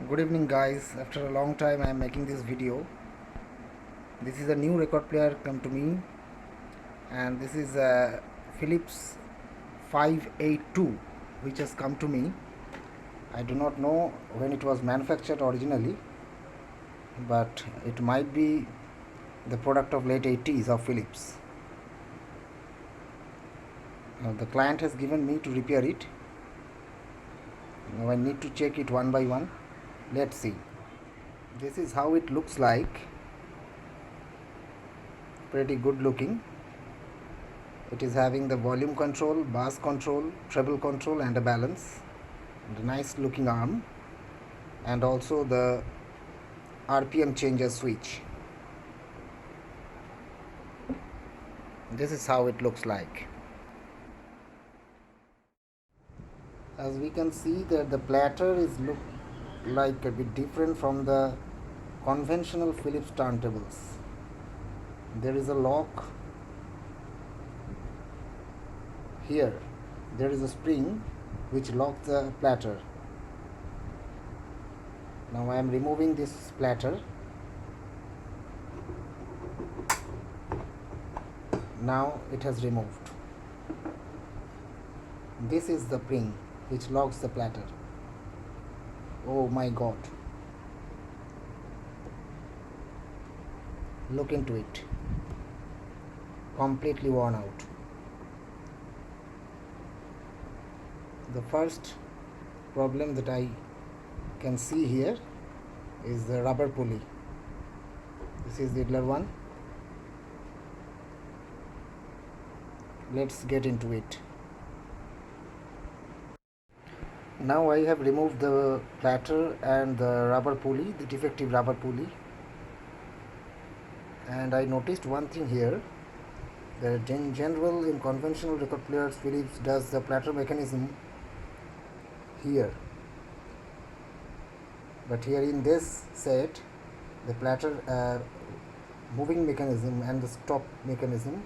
Good evening guys. After a long time I am making this video. This is a new record player come to me, and this is a Philips 582 which has come to me. I do not know when it was manufactured originally, but it might be the product of late 80s of Philips. The client has given me to repair it. Now I need to check it one by one. Let's see. This is how it looks like. Pretty good looking. It is having the volume control, bass control, treble control and a balance, and a nice looking arm, and also the RPM changer switch. This is how it looks like. As we can see that the platter is look like a bit different from the conventional Philips turntables. There is a lock here. There is a spring which locks the platter. Now I am removing this platter. Now it has removed. This is the spring which locks the platter. Oh my god. Look into it. Completely worn out. The first problem that I can see here is the rubber pulley. This is the other one. Let's get into it. Now I have removed the platter and the rubber pulley, the defective rubber pulley, and I noticed one thing here, that in general in conventional record players Philips does the platter mechanism here, but here in this set the platter moving mechanism and the stop mechanism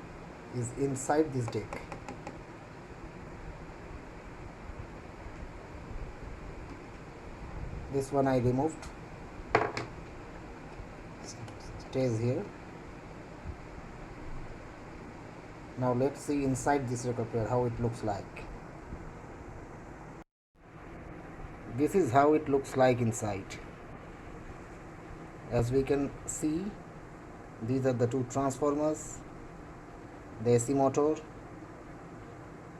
is inside this deck. This one I removed, stays here. Now let's see inside this record player how it looks like. This is how it looks like inside. As we can see, these are the two transformers, the AC motor,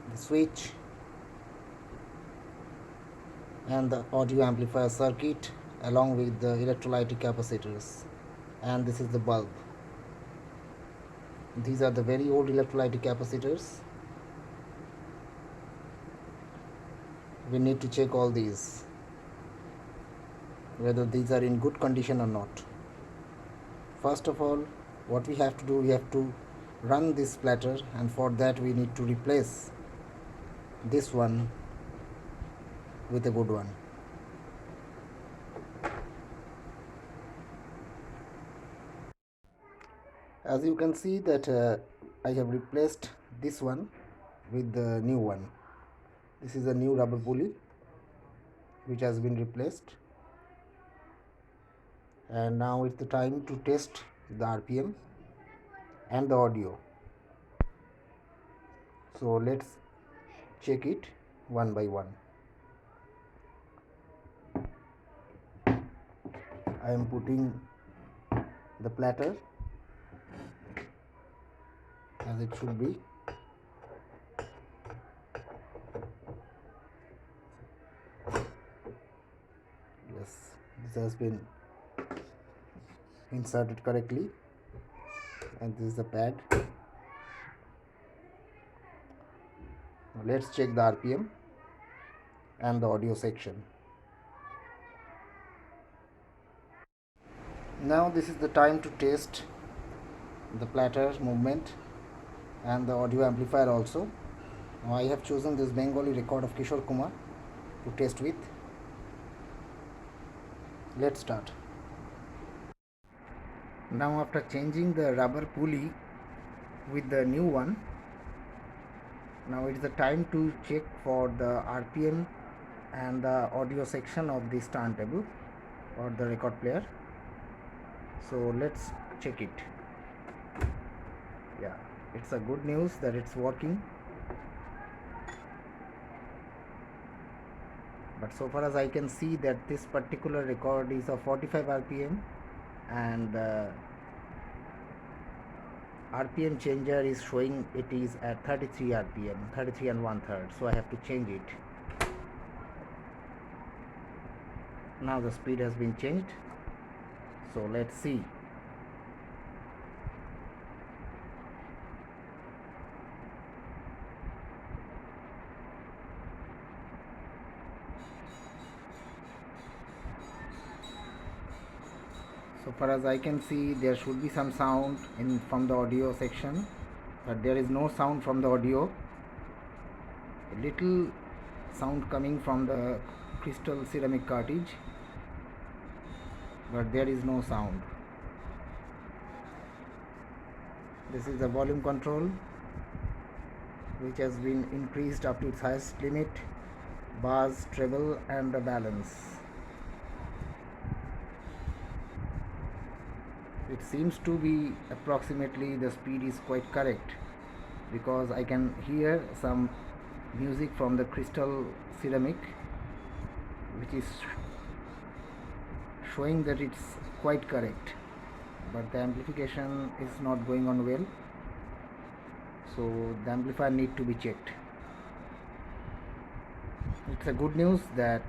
the switch, and the audio amplifier circuit along with the electrolytic capacitors, and this is the bulb. These are the very old electrolytic capacitors. We need to check all these, whether these are in good condition or not. First of all, what we have to do, we have to run this platter, and for that we need to replace this one with a good one. As you can see that I have replaced this one with the new one. This is a new rubber pulley which has been replaced, and now it's the time to test the RPM and the audio. So let's check it one by one. I am putting the platter as it should be. Yes, this has been inserted correctly, and this is the pad. Now let's check the RPM and the audio section. Now this is the time to test the platter movement and the audio amplifier also. Now I have chosen this Bengali record of Kishore Kumar to test with. Let's start. Now after changing the rubber pulley with the new one, now it is the time to check for the RPM and the audio section of this turntable. or the record player. So let's check it. Yeah, it's a good news that it's working, but so far as I can see that this particular record is of 45 rpm, and RPM changer is showing it is at 33 rpm, 33 and 1/3, so I have to change it. Now the speed has been changed, so let's see. So far as I can see, there should be some sound in from the audio section, but there is no sound from the audio. A little sound coming from the crystal ceramic cartridge, but there is no sound. This is the volume control, which has been increased up to its highest limit, bass, treble and the balance. It seems to be approximately, the speed is quite correct, because I can hear some music from the crystal ceramic, which is showing that it's quite correct, but the amplification is not going on well, so the amplifier need to be checked. It's a good news that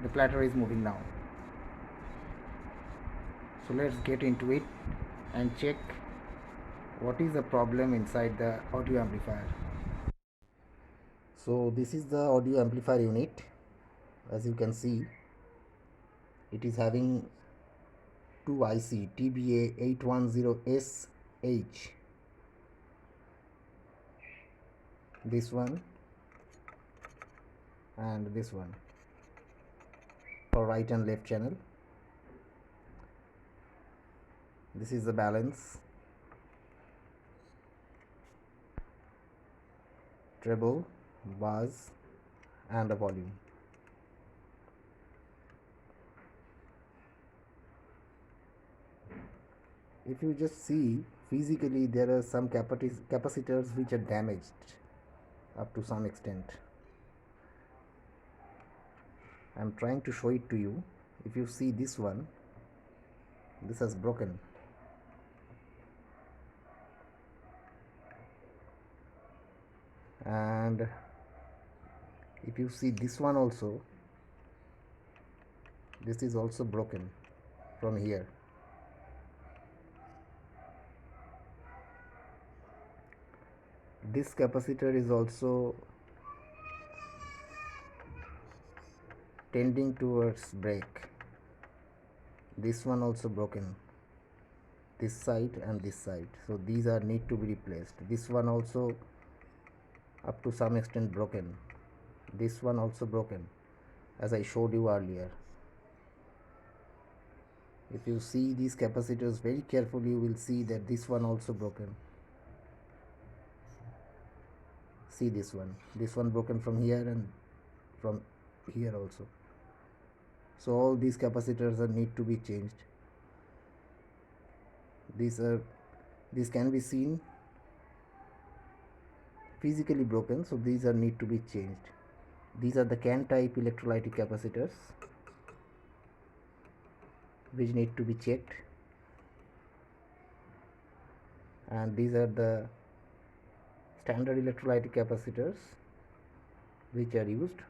the platter is moving now. So let's get into it and check what is the problem inside the audio amplifier. So this is the audio amplifier unit. As you can see, it is having two IC TBA810SH, this one and this one, for right and left channel. This is the balance, treble, bass and the volume. If you just see physically, there are some capacitors which are damaged up to some extent. I'm trying to show it to you. If you see this one, this has broken. And if you see this one also, this is also broken from here. This capacitor is also tending towards break. This one also broken, this side and this side, so these are need to be replaced. This one also up to some extent broken, this one also broken, as I showed you earlier. If you see these capacitors very carefully, you will see that this one also broken. See this one broken from here and from here also. So all these capacitors are need to be changed. These can be seen physically broken, so these are need to be changed. These are the CAN type electrolytic capacitors, which need to be checked, and these are the standard electrolytic capacitors which are used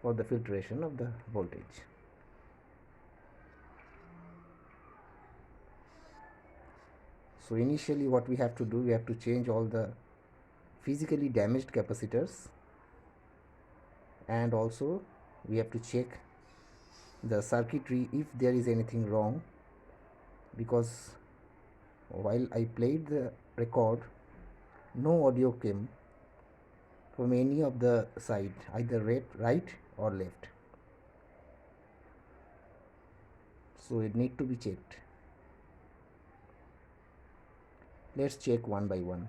for the filtration of the voltage. So initially what we have to do, we have to change all the physically damaged capacitors, and also we have to check the circuitry if there is anything wrong, because while I played the record, no audio came from any of the side, either right or left, so it need to be checked. Let's check one by one.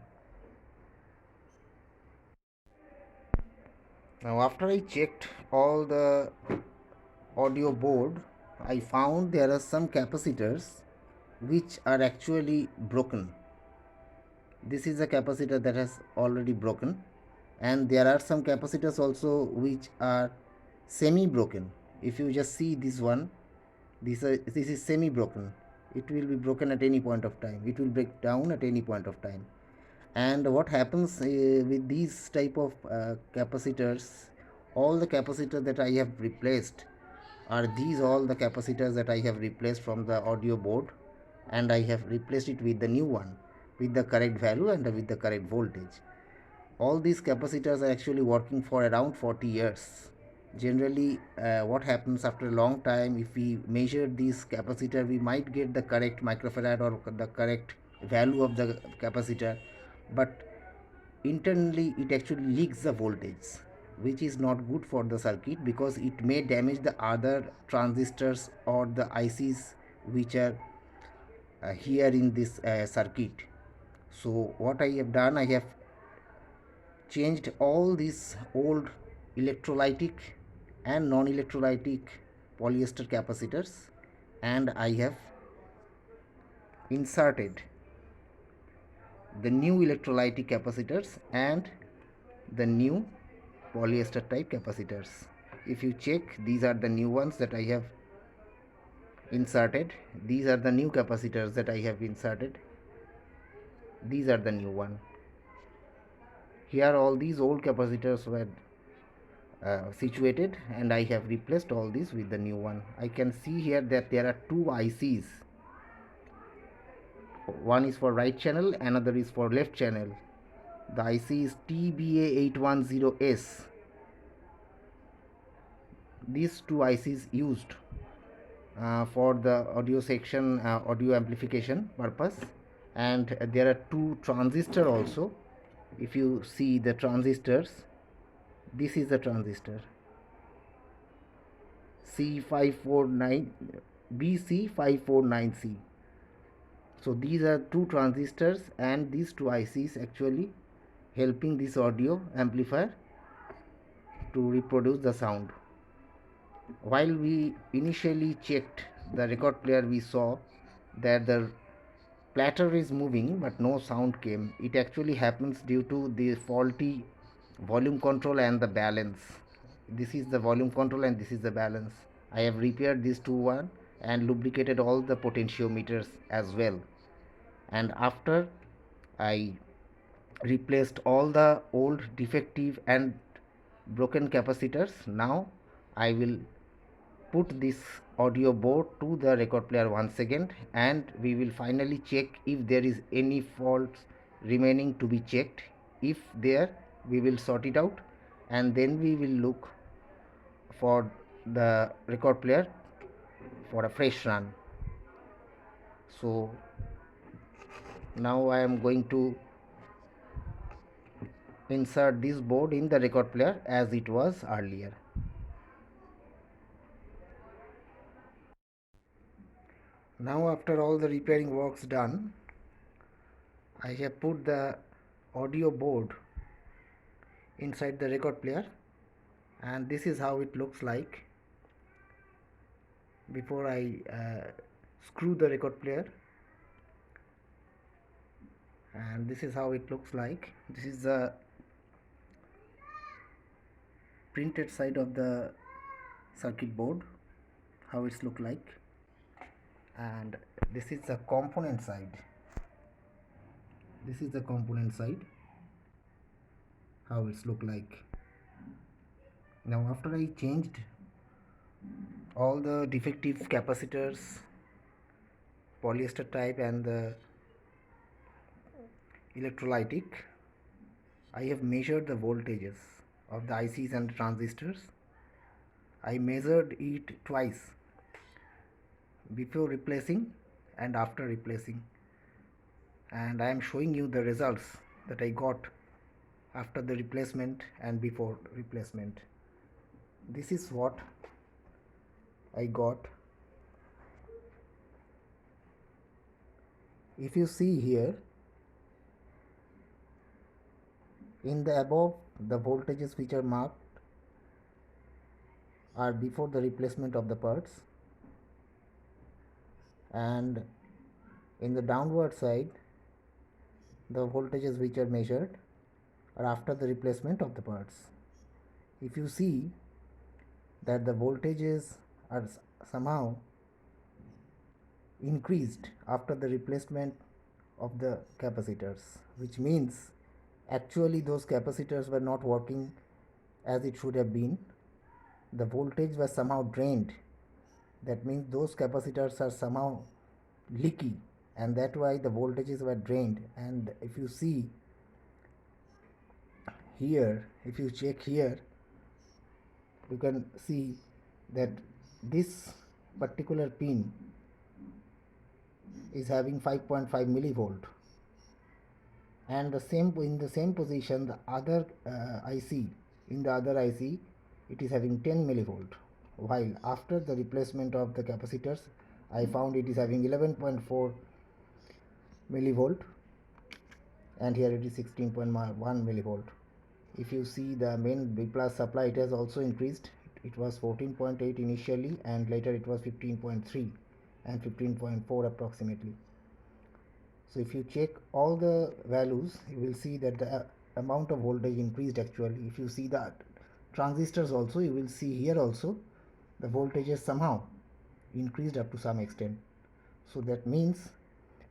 Now after I checked all the audio board, I found there are some capacitors which are actually broken. This is a capacitor that has already broken, and there are some capacitors also which are semi broken. If you just see this one, this is semi broken. It will be broken at any point of time, it will break down at any point of time. And what happens with these type of capacitors, all the capacitors that I have replaced are these all the capacitors that I have replaced from the audio board, and I have replaced it with the new one with the correct value and with the correct voltage. All these capacitors are actually working for around 40 years. Generally, what happens after a long time, if we measure this capacitor, we might get the correct microfarad or the correct value of the capacitor, but internally it actually leaks the voltage, which is not good for the circuit because it may damage the other transistors or the ICs which are here in this circuit. So what I have done, I have changed all these old electrolytic and non-electrolytic polyester capacitors, and I have inserted the new electrolytic capacitors and the new polyester type capacitors. If you check, these are the new ones that I have inserted. These are the new capacitors that I have inserted. These are the new one. Here all these old capacitors were situated, and I have replaced all these with the new one. I can see here that there are two ICs. One is for right channel, another is for left channel. The IC is TBA810S. These two ICs used for the audio section, audio amplification purpose, and there are two transistor also. If you see the transistors, this is the transistor C549 BC549C. So these are two transistors, and these two ICs actually helping this audio amplifier to reproduce the sound. While we initially checked the record player, we saw that the platter is moving but no sound came. It actually happens due to the faulty volume control and the balance. This is the volume control and this is the balance. I have repaired these two one and lubricated all the potentiometers as well. And after I replaced all the old defective and broken capacitors, now I will put this audio board to the record player once again, and we will finally check if there is any faults remaining to be checked. If there, we will sort it out, and then we will look for the record player for a fresh run. So now I am going to insert this board in the record player as it was earlier. Now after all the repairing works done, I have put the audio board inside the record player, and this is how it looks like before I screw the record player, and this is how it looks like. This is the printed side of the circuit board, how it's look like, and this is the component side. This is the component side, how it's look like. Now after I changed all the defective capacitors, polyester type and the electrolytic, I have measured the voltages of the ICs and transistors. I measured it twice, before replacing and after replacing, and I am showing you the results that I got after the replacement and before replacement. This is what I got. If you see here in the above, the voltages which are marked are before the replacement of the parts, and in the downward side the voltages which are measured are after the replacement of the parts. If you see that the voltages are somehow increased after the replacement of the capacitors, which means actually those capacitors were not working as it should have been. The voltage was somehow drained. That means those capacitors are somehow leaky, and that's why the voltages were drained. And if you see here, if you check here, you can see that this particular pin is having 5.5 millivolt, and the same in the same position the other IC, in the other IC it is having 10 millivolt, while after the replacement of the capacitors I found it is having 11.4 millivolt, and here it is 16.1 millivolt. If you see the main B plus supply, it has also increased. It was 14.8 initially, and later it was 15.3 and 15.4 approximately. So if you check all the values, you will see that the amount of voltage increased actually. If you see the transistors also, you will see here also the voltages somehow increased up to some extent. So that means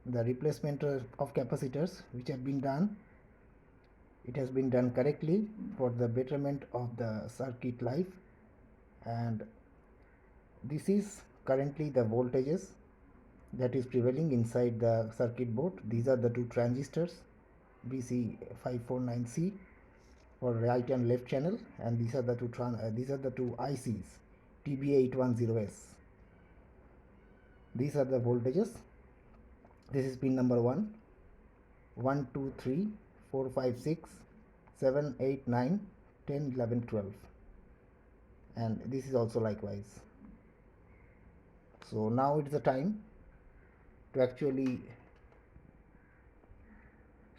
the replacement of capacitors which have been done, it has been done correctly for the betterment of the circuit life. And this is currently the voltages that is prevailing inside the circuit board. These are the two transistors BC549C for right and left channel, and these are the two ICs TBA810S. These are the voltages. This is pin number 1, 1, 2, 3, 4, 5, 6, 7, 8, 9, 10, 11, 12, and this is also likewise. So now it's the time to actually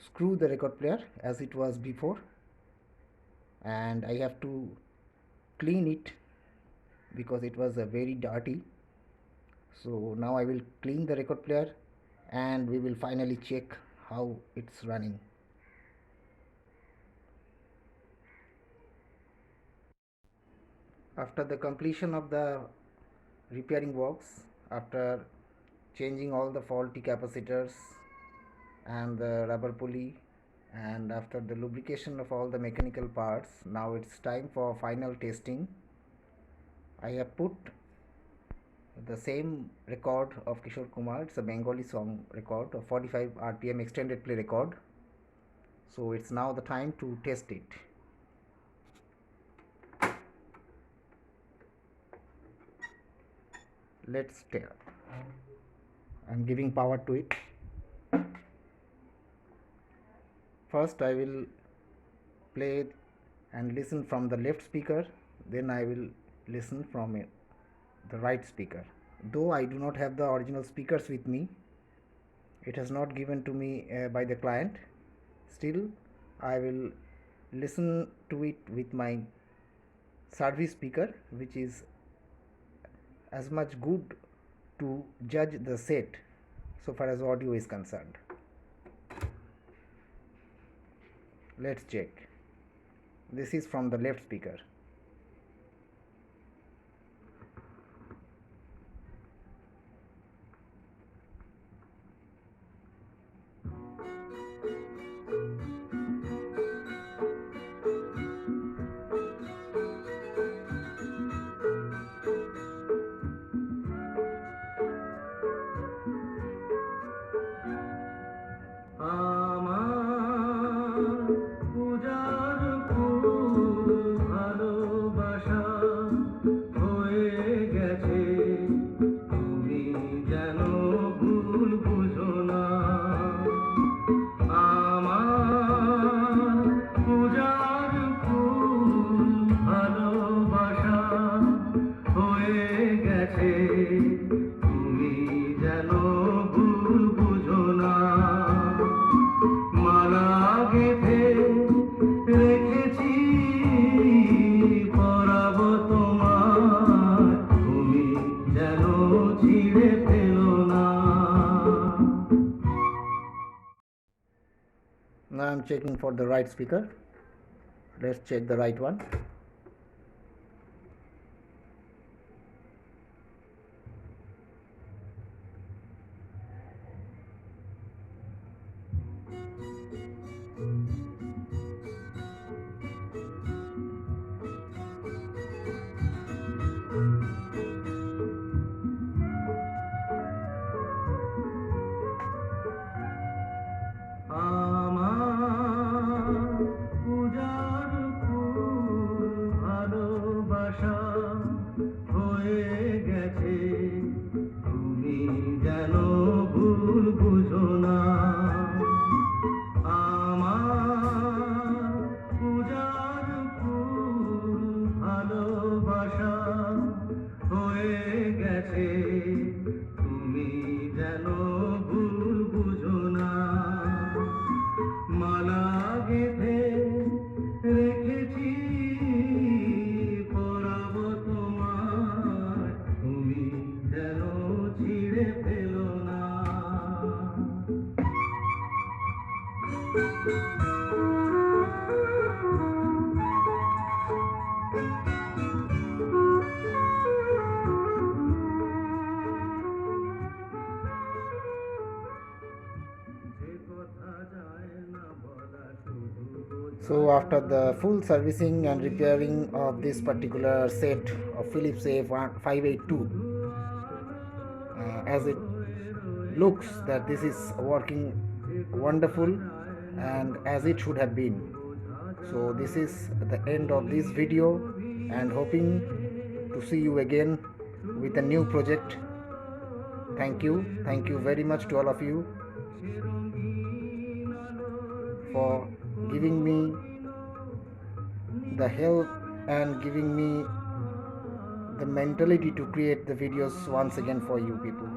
screw the record player as it was before, and I have to clean it because it was very dirty. So now I will clean the record player and we will finally check how it's running. After the completion of the repairing works, after changing all the faulty capacitors and the rubber pulley, and after the lubrication of all the mechanical parts, now it's time for final testing. I have put the same record of Kishore Kumar. It's a Bengali song record of 45 RPM extended play record. So it's now the time to test it. Let's test. I'm giving power to it. First I will play and listen from the left speaker, then I will listen from the right speaker. Though I do not have the original speakers with me, it has not given to me by the client, still I will listen to it with my service speaker, which is as much good to judge the set so far as audio is concerned. Let's check. This is from the left speaker. checking for the right speaker. Let's check the right one. তুমি যেন ভুল বুঝো না মালা গেঁথে রেখেছি পরাবো তোমায় তুমি যেন ছিঁড়ে ফেলো না So after the full servicing and repairing of this particular set of Philips A582, as it looks that this is working wonderful and as it should have been. So this is the end of this video, and hoping to see you again with a new project. Thank you very much to all of you for giving me the help and giving me the mentality to create the videos once again for you people.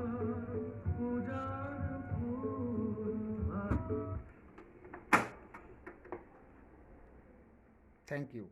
Thank you.